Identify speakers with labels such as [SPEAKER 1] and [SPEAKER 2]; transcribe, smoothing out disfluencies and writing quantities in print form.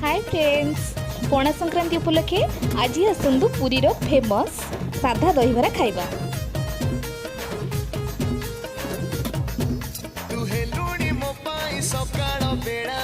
[SPEAKER 1] Hi friends, पणा संक्रांति उपलक्षे आज आसतु Puri famous साधा दहीबरा खाइबा।
[SPEAKER 2] तू हेलुणी मो पाई सकाळ बेड़ा